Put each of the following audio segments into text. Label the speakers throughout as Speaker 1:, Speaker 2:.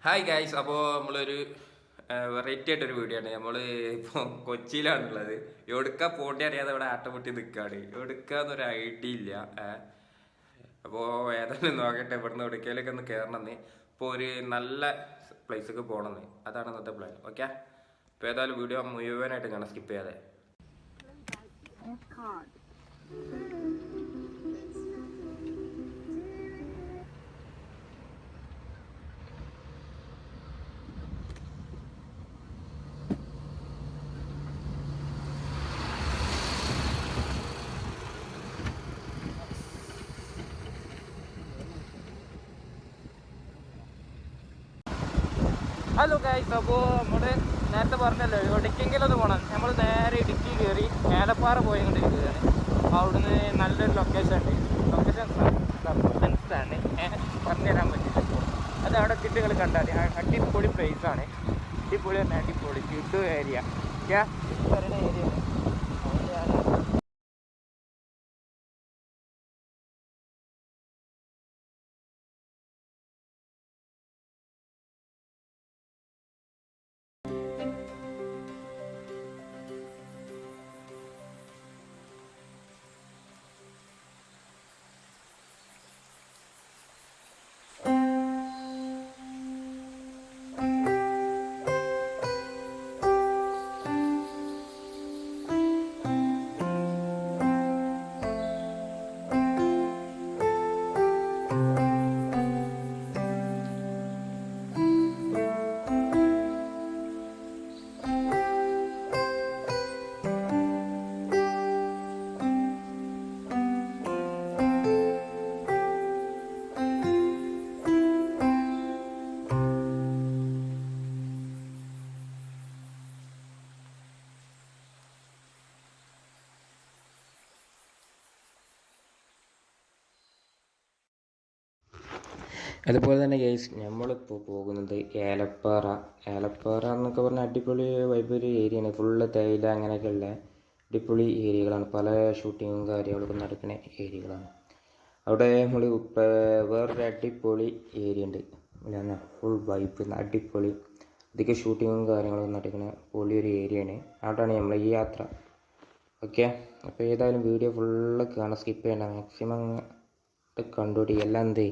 Speaker 1: Hi guys, അപ്പോൾ നമ്മളൊരു variety ആയിട്ടൊരു വീഡിയോ ആണ്. നമ്മൾ ഇപ്പോൾ കൊച്ചിയിലാണുള്ളത്. എവിടുക്ക പോണ്ടി അറിയാതെ ഇവിടെ ആട്ടമുട്ടി നിൽക്കുകയാണ്. എവിടുക്കാന്നൊരു ഐഡിയ ഇല്ല. അപ്പോൾ ഏതായാലും നോക്കട്ടെ, ഇവിടുന്ന് എവിടേക്കേലൊക്കെ ഒന്ന് കയറണമെന്ന്. ഇപ്പോൾ ഒരു നല്ല പ്ലേസൊക്കെ പോകണമെന്ന്. അതാണ് ഇന്നത്തെ പ്ലാൻ. ഓക്കെ, ഇപ്പോൾ ഏതായാലും വീഡിയോ മുഴുവനായിട്ട് കാണാം, സ്കിപ്പ് ചെയ്യാതെ. ഹലോ ഗൈസ്, അപ്പോൾ നമ്മൾ നേരത്തെ പറഞ്ഞല്ലോ ഇടുക്കിയെങ്കിലും ഒന്ന് പോകണം. നമ്മൾ നേരെ ഇടുക്കി കയറി ഏലപ്പാറ പോയിക്കൊണ്ടിരിക്കുകയാണ്. അവിടുന്ന് നല്ലൊരു ലൊക്കേഷൻ ഉണ്ട്. ലൊക്കേഷൻ സെൻസാണ്, പറഞ്ഞുതരാൻ പറ്റില്ല. അത് അവിടെ എത്തിയിട്ട് നിങ്ങൾ കണ്ടാൽ അടിപൊളി പ്ലേസാണ്. അടിപൊളി തന്നെ, അടിപൊളി ചുട്ടു ഏരിയ വരുന്ന ഏരിയയാണ്. അതുപോലെ തന്നെ ഗൈസ്, നമ്മളിപ്പോൾ പോകുന്നത് ഏലപ്പാറ. ഏലപ്പാറ എന്നൊക്കെ പറഞ്ഞാൽ അടിപൊളി വൈബ് ഒരു ഏരിയയാണ്. ഫുള്ള് തേയില അങ്ങനെയൊക്കെയുള്ള അടിപൊളി ഏരിയകളാണ്. പല ഷൂട്ടിങ്ങും കാര്യങ്ങളൊക്കെ നടക്കുന്ന ഏരിയകളാണ്. അവിടെ നമ്മൾ വേറൊരു അടിപൊളി ഏരിയ ഉണ്ട്, ഫുൾ വൈബ് അടിപൊളി. അധികം ഷൂട്ടിങ്ങും കാര്യങ്ങളൊക്കെ നടക്കുന്ന പൊളിയൊരു ഏരിയയാണ്. അവിടെയാണ് നമ്മൾ ഈ യാത്ര. ഓക്കെ, അപ്പോൾ ഏതായാലും വീഡിയോ ഫുള്ള് കാണാൻ, സ്കിപ്പ് ചെയ്യണ്ട. മാക്സിമം കണ്ടുപിടി എല്ലാം എന്തേ.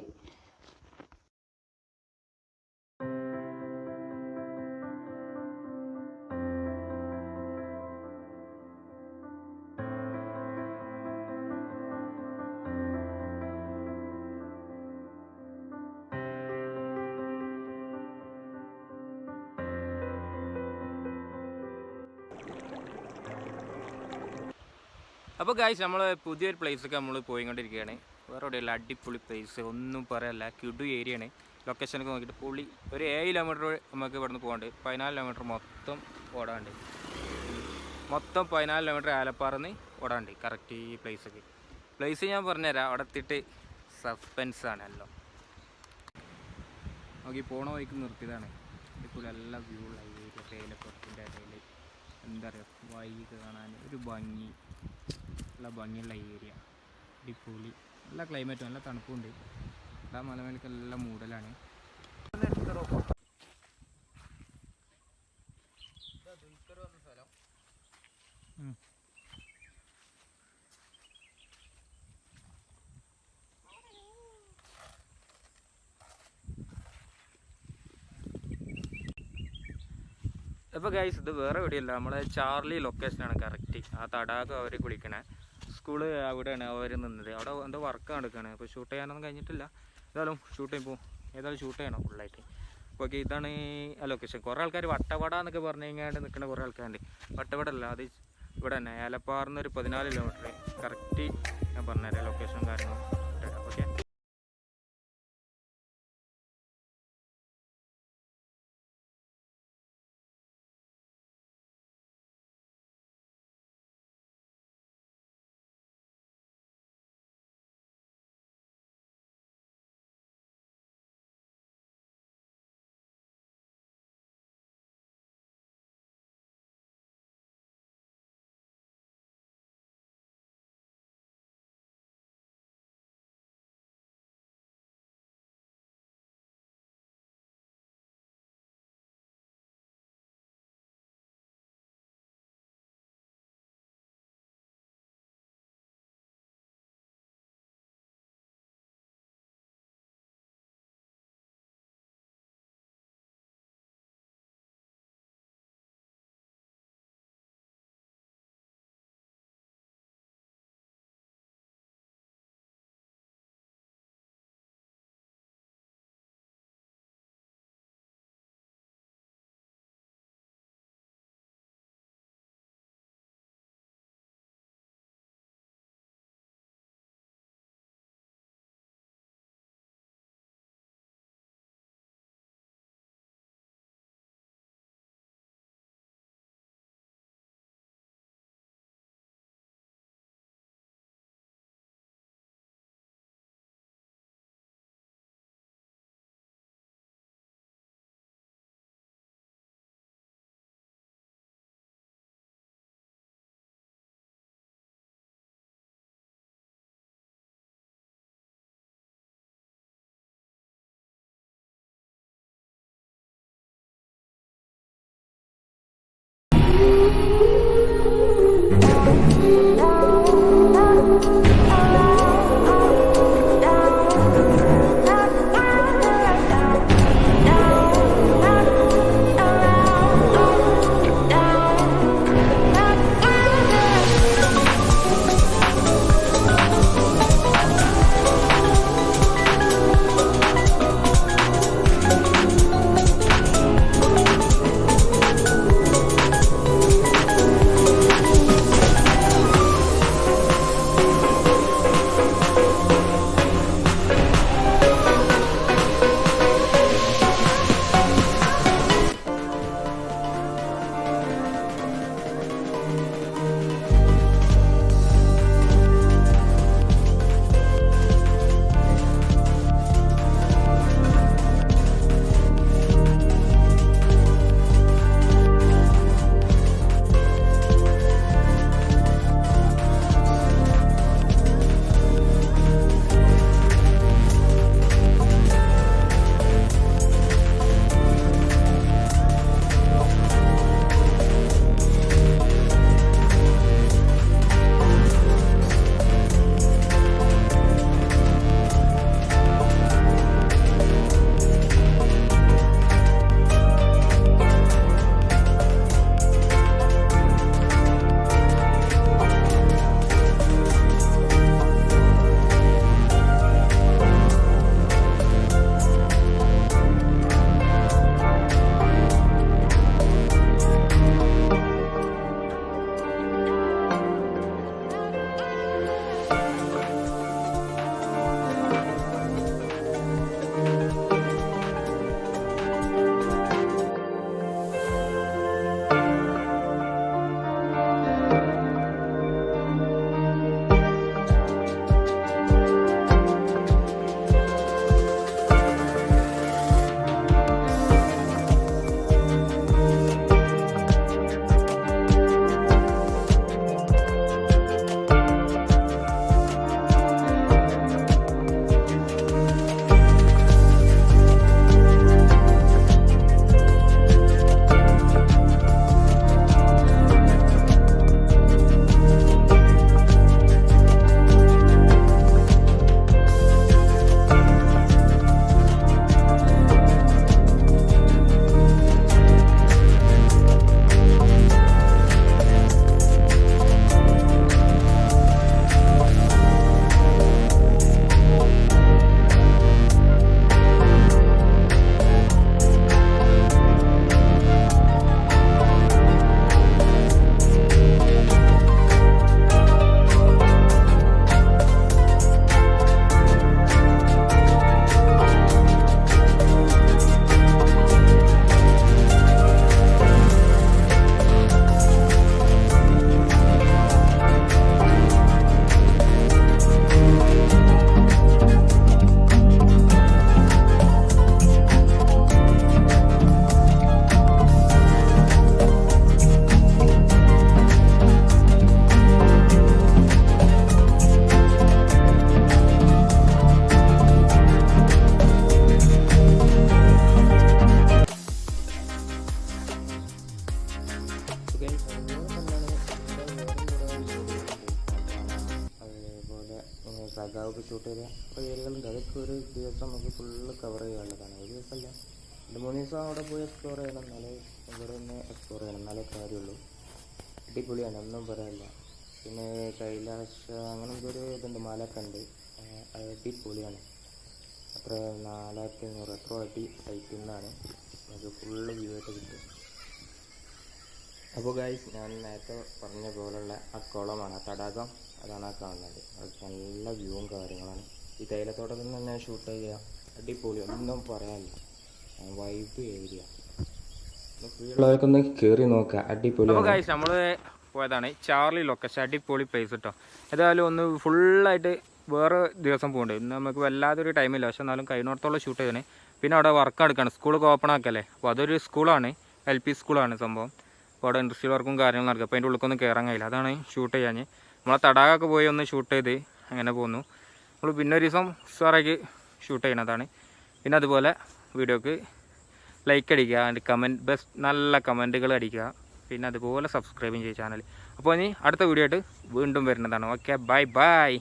Speaker 1: അപ്പോൾ ഗൈസ്, നമ്മൾ പുതിയൊരു പ്ലേസൊക്കെ നമ്മൾ പോയിക്കൊണ്ടിരിക്കുകയാണ്. വേറെ എവിടെയല്ല, അടിപൊളി പ്ലേസ്, ഒന്നും പറയല്ല. ക്യുഡു ഏരിയയാണ്. ലൊക്കേഷനൊക്കെ നോക്കിയിട്ട് പൊളി. ഒരു 7 കിലോമീറ്റർ നമുക്ക് ഇവിടുന്ന് പോകാണ്ട്. 14 കിലോമീറ്റർ മൊത്തം ഓടാണ്ട്. മൊത്തം 14 കിലോമീറ്റർ ആലപ്പാറന്ന് ഓടാണ്ട് കറക്റ്റ് ഈ പ്ലേസ് ഞാൻ പറഞ്ഞുതരാം. അവിടെ എത്തിയിട്ട് സസ്പെൻസാണ് എല്ലാം. നോക്കി പോണ വഴിക്ക് നിർത്തിയതാണ്. അടിപൊളി നല്ല വ്യൂ ഉള്ള ഏരിയ. തേയിലപ്പുറത്തിൻ്റെ ഇടയിൽ എന്താ പറയുക, വൈകി കാണാൻ ഒരു ഭംഗി, നല്ല ഭംഗിയുള്ള ഏരിയ. അടിപൊളി, നല്ല ക്ലൈമറ്റും നല്ല തണുപ്പുണ്ട്. എല്ലാ മലമേലൊക്കെ നല്ല മൂടലാണ്. സ്ഥലം അപ്പോൾ ഗൈസ്, ഇത് വേറെ എവിടെയല്ല, നമ്മളെ ചാർലി ലൊക്കേഷനാണ് കറക്റ്റ്. ആ തടാകം അവർ കുളിക്കണേ സ്കൂള് അവിടെയാണ് അവർ നിന്നത്. അവിടെ എന്തോ വർക്ക് നടക്കുകയാണ്. അപ്പോൾ ഷൂട്ട് ചെയ്യാനൊന്നും കഴിഞ്ഞിട്ടില്ല. ഏതായാലും ഷൂട്ട് ചെയ്യണം ഫുള്ളായിട്ട്. അപ്പോൾ ഓക്കെ, ഇതാണ് ആ ലൊക്കേഷൻ. കുറേ ആൾക്കാർ വട്ടവട എന്നൊക്കെ പറഞ്ഞു കഴിഞ്ഞാൽ നിൽക്കുന്ന കുറേ ആൾക്കാരുണ്ട്. വട്ടവട അല്ല, അത് ഇവിടെ തന്നെ ഏലപ്പാറന്നൊരു 14 കിലോമീറ്റർ കറക്റ്റ് ഞാൻ പറഞ്ഞുതരാം ലൊക്കേഷനും കാര്യങ്ങളും. ഓക്കെ. വ്ളോഗ് ഷൂട്ട് ചെയ്ത കുറേ ഏരിയകളുണ്ട്. അതൊക്കെ ഒരു ദിവസം നമുക്ക് ഫുള്ള് കവർ ചെയ്യാനുള്ളതാണ്. ഒരു ദിവസമല്ല, 2-3 ദിവസം അവിടെ പോയി എക്സ്പ്ലോർ ചെയ്യണം, എന്നാലേ ഇവിടെ ഒന്ന് എക്സ്പ്ലോർ ചെയ്യണം, എന്നാലേ കാര്യമുള്ളൂ. അടിപൊളിയാണ്, ഒന്നും പറയാനില്ല. പിന്നെ കൈലാഷ അങ്ങനെ എന്തൊരു ഇതുണ്ട്, മലയൊക്കെ ഉണ്ട്, അടിപൊളിയാണ്. അത്ര 4500 എത്ര അടി ഹൈറ്റിൽ നിന്നാണ് നമുക്ക് ഫുള്ള് വ്യൂ ആയിട്ട് കിട്ടും. അപ്പോൾ ഗൈസ്, ഞാൻ നേരത്തെ പറഞ്ഞ പോലുള്ള ആ കുളമാണ്, ആ തടാകം, അതാണ് ആ കാണുന്നത്. അത് നല്ല വ്യൂവും കാര്യങ്ങളാണ്. ഈ തേയിലത്തോട്ടത്തിൽ നിന്ന് തന്നെ ഷൂട്ട് ചെയ്യുക, അടിപൊളി, ഒന്നും പറയാനില്ല. വൈബ് ഏരിയ, ഫ്രീ ഉള്ളവർക്കൊന്ന് കയറി നോക്കുക, അടിപൊളി. അപ്പോൾ ഗൈസ്, നമ്മൾ പോയതാണ് ചാർലി ലൊക്കേഷൻ, അടിപൊളി പ്ലേസ് കേട്ടോ. ഏതായാലും ഒന്ന് ഫുള്ളായിട്ട് വേറെ ദിവസം പോകണ്ടേ, ഇന്ന് നമുക്ക് വല്ലാതൊരു ടൈമില്ല, പക്ഷെ എന്നാലും കഴിഞ്ഞിടത്തോളം ഷൂട്ട് ചെയ്തേ. പിന്നെ അവിടെ വർക്ക് എടുക്കുകയാണ്, സ്കൂളൊക്കെ ഓപ്പൺ ആക്കല്ലേ. അപ്പോൾ അതൊരു സ്കൂളാണ്, LP സ്കൂളാണ് സംഭവം. അപ്പോൾ അവിടെ ഇൻഡസ്ട്രിയൽ വർക്കും കാര്യങ്ങളും നടക്കും. അപ്പോൾ അതിൻ്റെ ഉള്ളിലേക്കൊന്നും കയറാൻ കഴിയില്ല, അതാണ് ഷൂട്ട് ചെയ്യാൻ. നമ്മളെ തടാകമൊക്കെ പോയി ഒന്ന് ഷൂട്ട് ചെയ്ത് അങ്ങനെ പോന്നു. നമ്മൾ പിന്നെ ഒരു ദിവസം ഉഷാറാക്കി ഷൂട്ട് ചെയ്യണതാണ്. പിന്നെ അതുപോലെ വീഡിയോക്ക് ലൈക്ക് അടിക്കുക, അതിൻ്റെ ബെസ്റ്റ് നല്ല കമൻറ്റുകൾ അടിക്കുക. പിന്നെ അതുപോലെ സബ്സ്ക്രൈബും ചെയ്യുക ചാനൽ. അപ്പോൾ ഇനി അടുത്ത വീഡിയോ ആയിട്ട് വീണ്ടും വരുന്നതാണ്. Okay, bye bye.